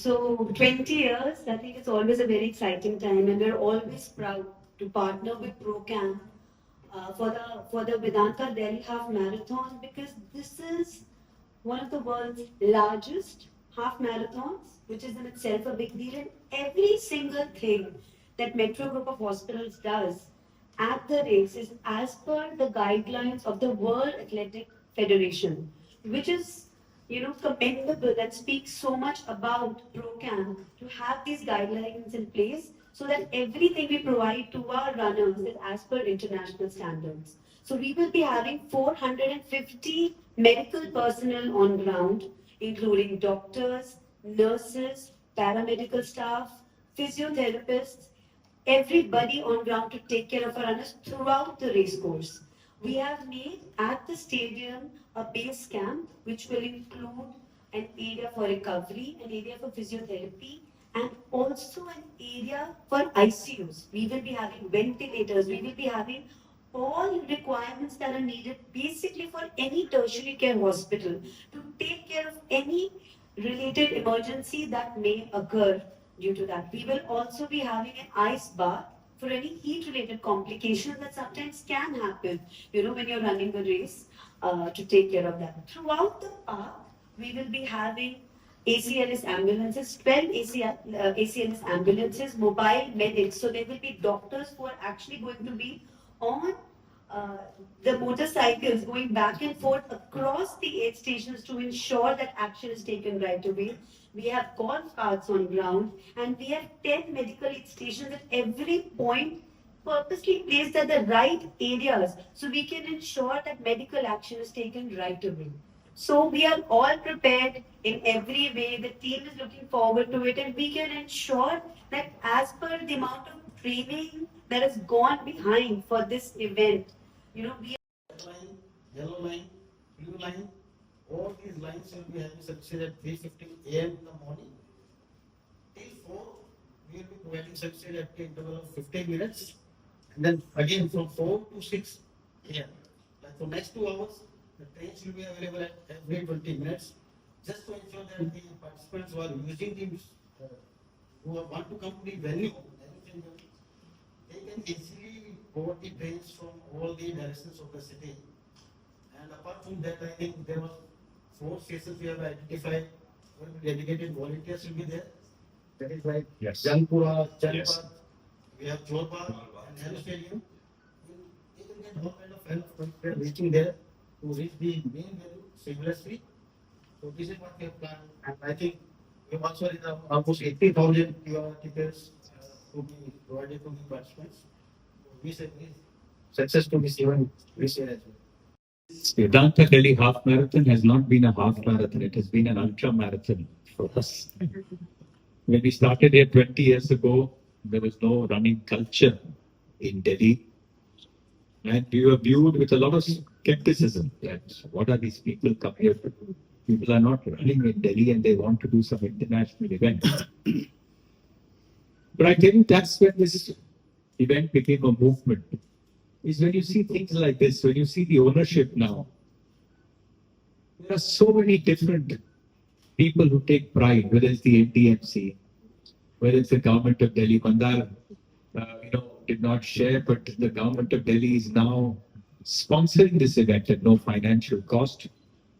So 20 years, I think it's always a very exciting time, and we're always proud to partner with ProCam for the Vedanta Delhi Half Marathon, because this is one of the world's largest half marathons, which is in itself a big deal. And every single thing that Metro Group of Hospitals does at the race is as per the guidelines of the World Athletic Federation, which is commendable, that speaks so much about ProCam to have these guidelines in place so that everything we provide to our runners is as per international standards. So we will be having 450 medical personnel on ground, including doctors, nurses, paramedical staff, physiotherapists, everybody on ground to take care of our runners throughout the race course. We have made at the stadium a base camp which will include an area for recovery, an area for physiotherapy, and also an area for ICUs. We will be having ventilators, we will be having all requirements that are needed basically for any tertiary care hospital to take care of any related emergency that may occur due to that. We will also be having an ice bath for any heat related complications that sometimes can happen, when you're running a race, to take care of that. Throughout the park, we will be having ACLS ambulances, 12 ACLS ambulances, mobile medics. So there will be doctors who are actually going to be on uh, the motorcycles going back and forth across the aid stations to ensure that action is taken right away. We have golf carts on ground, and we have 10 medical aid stations at every point, purposely placed at the right areas so we can ensure that medical action is taken right away. So we are all prepared in every way. The team is looking forward to it, and we can ensure that as per the amount of training that has gone behind for this event, we line, yellow line, blue line, all these lines will be having success at 3:50 a.m. in the morning. Till 4, we will be providing success at the interval of 15 minutes. And then again from 4 to 6 a.m. Like for next 2 hours, the trains will be available at every 20 minutes, just to ensure that the participants who are using the, who want to come to the venue, they can easily board the trains from all the directions of the city. And apart from that, I think there were 4 stations we have identified where dedicated volunteers will be there. That is like Yes. Janpura, Janpat, Yes. we have Jorba and Nehru Stadium. They can get all kind of help when they are reaching there to reach the main venue seamlessly. So this is what we have planned. And I think we have also almost 80,000 QR tickets to be provided to the participants. We say success to this event this year as well. Vedanta Delhi Half Marathon has not been a half marathon, it has been an ultra marathon for us. When we started here 20 years ago, there was no running culture in Delhi. And we were viewed with a lot of skepticism that what are these people come here to do? People are not running in Delhi and they want to do some international event. But I think that's when this event became a movement. Is when you see things like this, when you see the ownership now, there are so many different people who take pride, whether it's the NDMC, whether it's the government of Delhi. Mandar, did not share, but the government of Delhi is now sponsoring this event at no financial cost.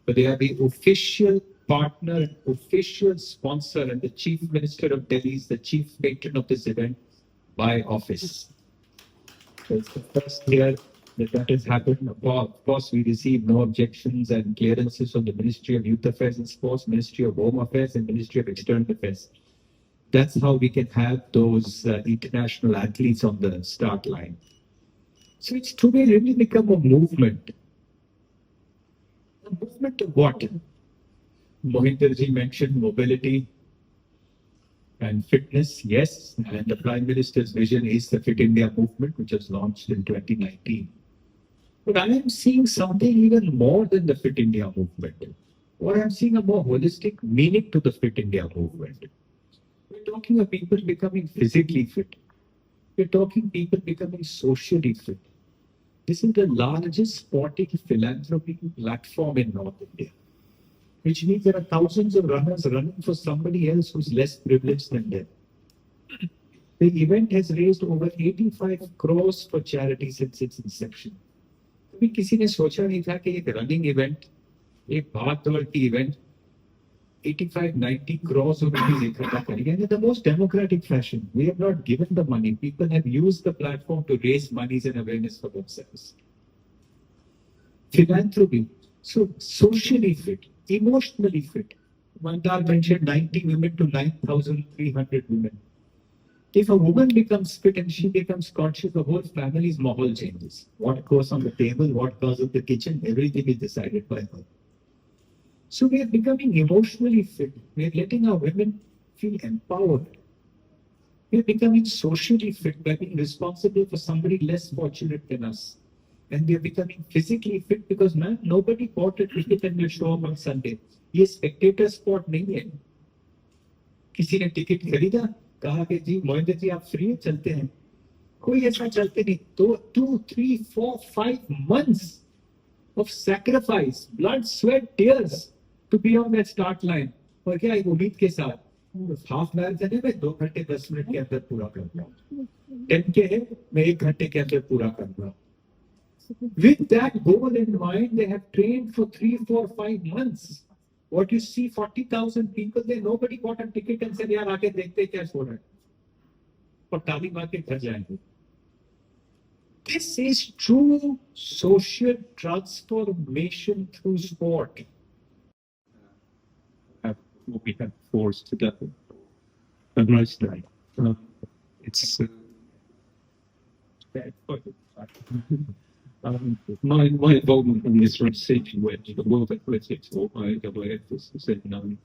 But they are the official partner, official sponsor, and the chief minister of Delhi is the chief patron of this event by office. So it's the first year that has happened. Of course, we received no objections and clearances from the Ministry of Youth Affairs and Sports, Ministry of Home Affairs, and Ministry of External Affairs. That's how we can have those international athletes on the start line. So it's today really become a movement. A movement of what? Mohinderji mentioned mobility and fitness, yes, and the Prime Minister's vision is the Fit India movement, which was launched in 2019. But I am seeing something even more than the Fit India movement. Or I'm seeing a more holistic meaning to the Fit India movement. We're talking of people becoming physically fit. We're talking people becoming socially fit. This is the largest sporting philanthropy platform in North India. which means there are thousands of runners running for somebody else who's less privileged than them. The event has raised over 85 crores for charity since its inception. कभी किसी ने सोचा नहीं था कि एक running event, एक भाग दौड़ की इवेंट 85-90 crores of rupees इकट्ठा करेंगे in the most democratic fashion. We have not given the money. People have used the platform to raise monies and awareness for themselves. Philanthropy. So socially fit, emotionally fit. Mandar mentioned 90 women to 9,300 women. If a woman becomes fit and she becomes conscious, the whole family's mahal changes. What goes on the table, what goes in the kitchen, everything is decided by her. So we are becoming emotionally fit. We are letting our women feel empowered. We are becoming socially fit by being responsible for somebody less fortunate than us. And we are becoming physically fit because, man, nobody bought a ticket and will show up on Sunday. ये spectator sport नहीं है. किसी ने ticket खरीदा, कहा कि जी मोहिंदर जी आप free चलते हैं. कोई ऐसा चलते नहीं. तो 2, 3, 4, 5 months of sacrifice, blood, sweat, tears to be on that start line. और क्या एक उम्मीद के साथ हाफ मैराथन है मैं 2 घंटे 10 मिनट के अंदर पूरा कर रहा हूँ. 10K है मैं 1 घंटे के अंदर पूरा कर रहा हूँ. With that goal in mind, they have trained for 3, 4, 5 months. What you see, 40,000 people there, nobody bought a ticket and said, यार आके देखते क्या हो रहा है. और ताली मार के घर जाएंगे. This is true social transformation through sport. What we have forced together. And most night. It's my involvement in this research with the World Athletics or IAAF is in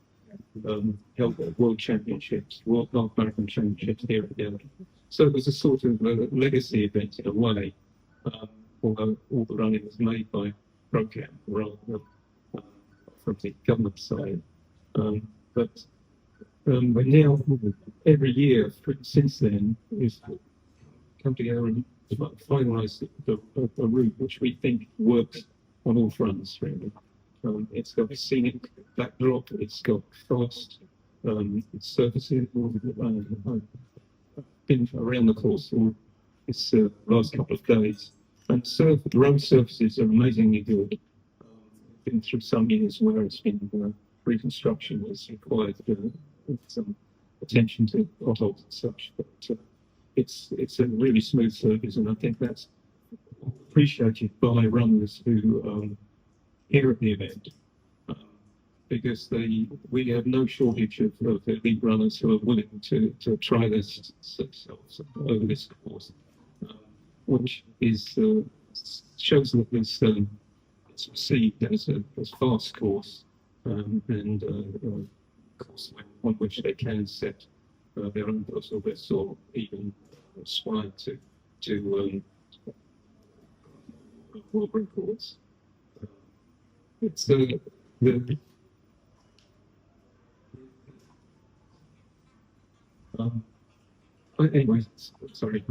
held at World Championships, World North Marathon Championships here at Delhi. So it was a sort of legacy event in a way, although all the running was made by program rather than from the government side. But now every year since then is come together and finalise a route which we think works on all fronts, really. It's got a scenic backdrop, it's got fast, it's surfacing. I've been around the course for this last couple of days, and the road surfaces are amazingly good. Been through some years where it's been reconstruction was required, some attention to potholes and such, but it's a really smooth surface, and I think that's appreciated by runners who here at the event, because we have no shortage of elite runners who are willing to try this themselves over this course, which is shows that it's perceived as a fast course, and a course on which they can set their own personal bests or even aspire to world records. It's anyways, sorry.